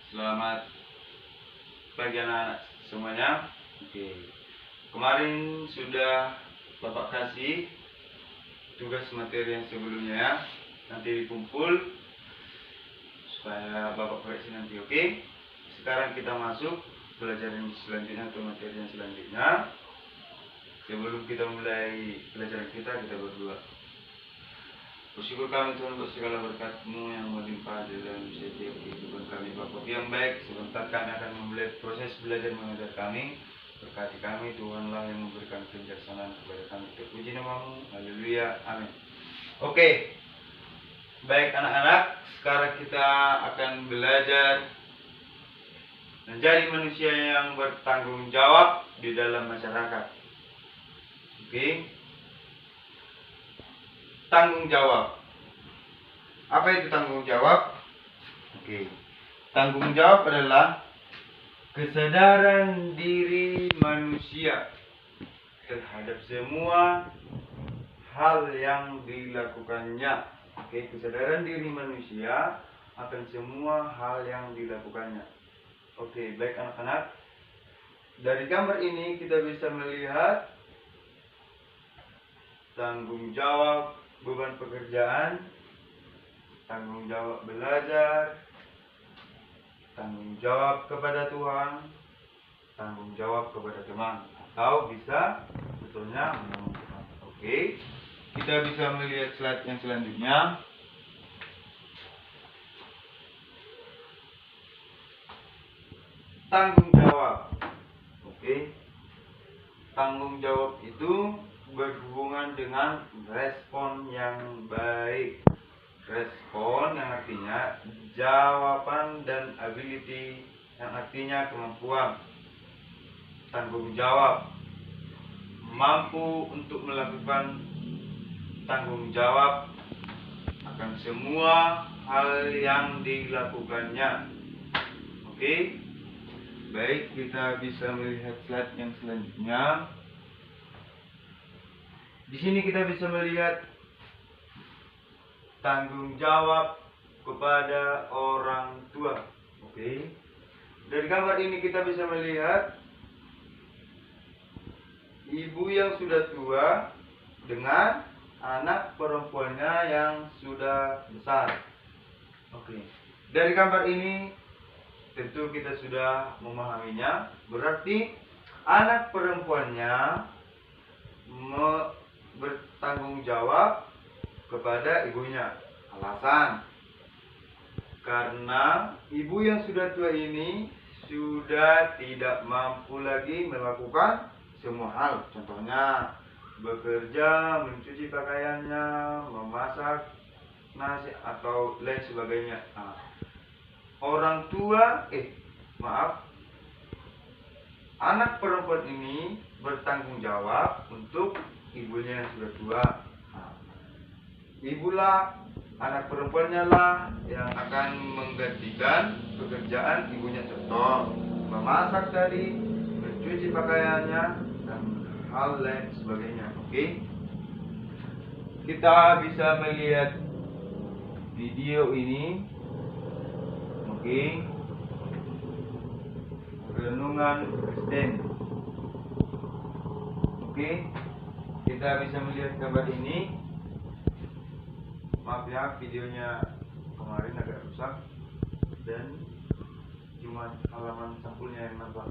Selamat pagi anak-anak semuanya. Kemarin sudah Bapak kasih tugas materi yang sebelumnya ya. Nanti dikumpul supaya Bapak koreksi nanti, oke? Sekarang kita masuk pelajaran selanjutnya atau materi yang selanjutnya. Sebelum kita mulai pelajaran kita berdoa. Bersyukur kami Tuhan untuk segala berkat-Mu yang melimpah di dalam setiap kehidupan kami Bapa yang baik. Sebentar kami akan memulai proses belajar mengajar kami. Berkati kami, Tuhanlah yang memberikan kebijaksanaan kepada kami. Terpuji nama-Mu, haleluya, amin. Oke, baik anak-anak, sekarang kita akan belajar menjadi manusia yang bertanggung jawab di dalam masyarakat. Oke. Tanggung jawab. Apa itu tanggung jawab? Tanggung jawab adalah kesadaran diri manusia terhadap semua hal yang dilakukannya. Kesadaran diri manusia akan semua hal yang dilakukannya. Baik anak-anak. Dari gambar ini kita bisa melihat tanggung jawab beban pekerjaan, tanggung jawab belajar, tanggung jawab kepada Tuhan, tanggung jawab kepada teman, atau bisa sebetulnya menolong Tuhan. Kita bisa melihat slide yang selanjutnya. Tanggung jawab. Tanggung jawab itu berhubungan dengan respon yang baik. Respon yang artinya jawaban dan ability yang artinya kemampuan. Tanggung jawab mampu untuk melakukan tanggung jawab akan semua hal yang dilakukannya. Baik, kita bisa melihat slide yang selanjutnya. Di sini kita bisa melihat tanggung jawab kepada orang tua. Dari gambar ini kita bisa melihat ibu yang sudah tua dengan anak perempuannya yang sudah besar. Dari gambar ini tentu kita sudah memahaminya. Berarti anak perempuannya bertanggung jawab kepada ibunya. Alasan karena ibu yang sudah tua ini sudah tidak mampu lagi melakukan semua hal. Contohnya bekerja, mencuci pakaiannya, memasak nasi atau lain sebagainya. Anak perempuan ini bertanggung jawab untuk ibunya yang sudah tua. Ibulah, anak perempuannya lah yang akan menggantikan pekerjaan ibunya. Contoh, memasak tadi, mencuci pakaiannya, dan hal lain sebagainya. Kita bisa melihat video ini. Renungan Kristen. Kita bisa melihat gambar ini. Maaf ya, videonya kemarin agak rusak dan cuma halaman sampulnya yang nampak.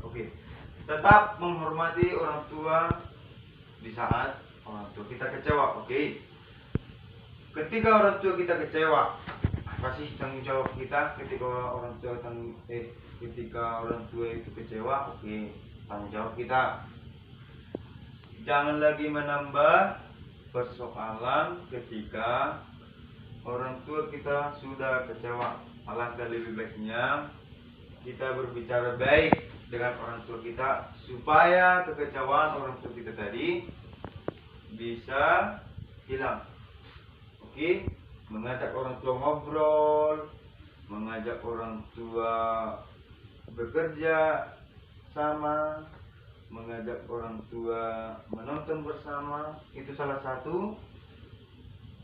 Tetap menghormati orang tua di saat orang tua kita kecewa. Ketika orang tua kita kecewa, apa sih tanggung jawab kita ketika orang tua itu kecewa? Tanggung jawab kita jangan lagi menambah persoalan ketika orang tua kita sudah kecewa. Alangkah lebih baiknya kita berbicara baik dengan orang tua kita supaya kekecewaan orang tua kita tadi bisa hilang. Mengajak orang tua ngobrol, mengajak orang tua bekerja sama, mengajak orang tua menonton bersama, itu salah satu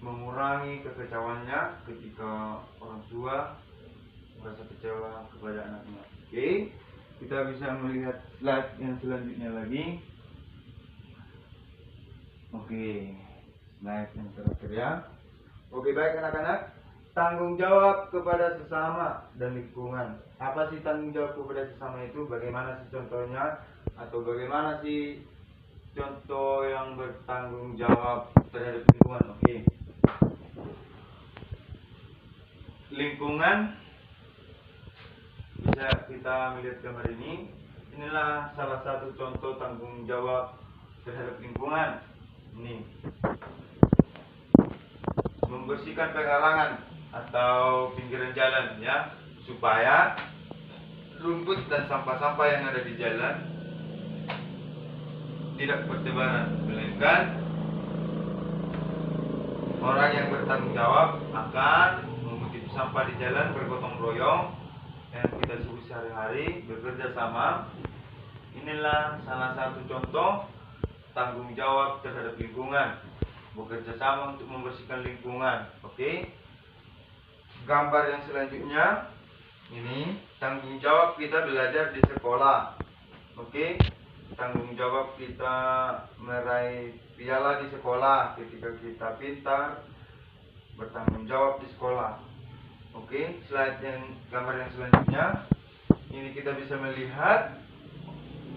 mengurangi kekecewaannya ketika orang tua merasa kecewa kepada anaknya. Oke, kita bisa melihat slide yang selanjutnya lagi. Oke, slide yang terakhir ya. Oke, baik anak-anak, tanggung jawab kepada sesama dan lingkungan. Apa sih tanggung jawab kepada sesama itu? Bagaimana sih contohnya? Atau bagaimana sih contoh yang bertanggung jawab terhadap lingkungan? Oke. Lingkungan, bisa kita melihat gambar ini. Inilah salah satu contoh tanggung jawab terhadap lingkungan. Ini membersihkan pekarangan atau pinggiran jalan ya, supaya rumput dan sampah-sampah yang ada di jalan tidak bertebaran, melainkan orang yang bertanggung jawab akan memungut sampah di jalan bergotong royong yang kita sebut sehari-hari, bekerja sama. Inilah salah satu contoh tanggung jawab terhadap lingkungan, bekerja sama untuk membersihkan lingkungan. Oke. Gambar yang selanjutnya ini tanggung jawab kita belajar di sekolah. Oke. Tanggung jawab kita meraih piala di sekolah ketika kita pintar, bertanggung jawab di sekolah. Oke, slide yang gambar yang selanjutnya ini kita bisa melihat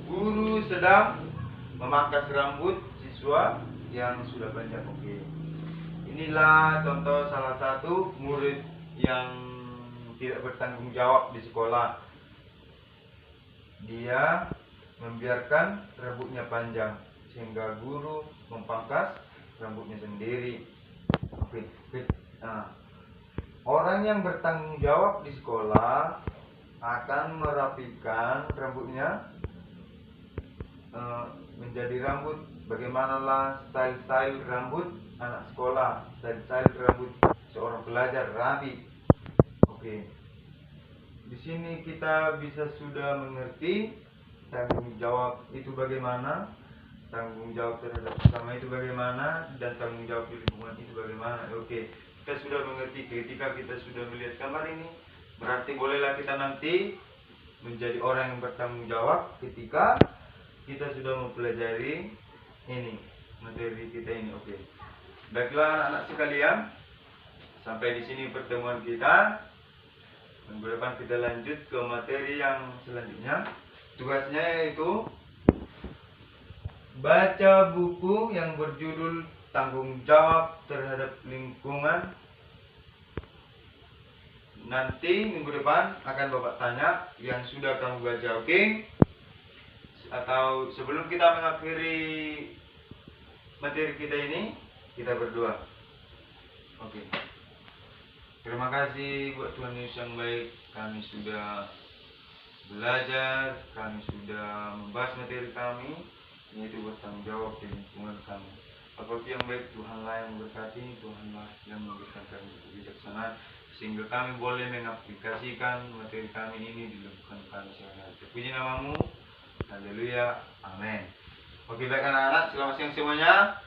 guru sedang memangkas rambut siswa yang sudah panjang. Oke, inilah contoh salah satu murid yang tidak bertanggung jawab di sekolah. Dia membiarkan rambutnya panjang sehingga guru memangkas rambutnya sendiri. Oke. Nah, orang yang bertanggung jawab di sekolah akan merapikan rambutnya menjadi rambut. Bagaimanalah style rambut anak sekolah, style rambut seorang pelajar rapi. Oke. Di sini kita bisa sudah mengerti tanggung jawab itu bagaimana, tanggung jawab terhadap sesama itu bagaimana, dan tanggung jawab di lingkungan itu bagaimana. Oke, kita sudah mengerti. Ketika kita sudah melihat gambar ini, berarti bolehlah kita nanti menjadi orang yang bertanggung jawab ketika kita sudah mempelajari ini, materi kita ini. Oke. Baiklah anak-anak sekalian, sampai di sini pertemuan kita. Minggu depan kita lanjut ke materi yang selanjutnya. Tugasnya yaitu baca buku yang berjudul Tanggung Jawab Terhadap Lingkungan. Nanti minggu depan akan Bapak tanya yang sudah kamu baca, oke? Atau sebelum kita mengakhiri materi kita ini, kita berdoa. Oke. Terima kasih buat Tuhan Yesus yang baik. Kami sudah belajar, kami sudah membahas materi kami, yaitu bertanggung jawab di lingkungan kami. Bapak yang baik, Tuhanlah yang memberkati, Tuhanlah yang memberikan kami kebijaksanaan, sehingga kami boleh mengaplikasikan materi kami ini di lingkungan kami sehari-hari. Terpuji namamu, haleluya, amin. Oke, baik anak-anak, selamat siang semuanya.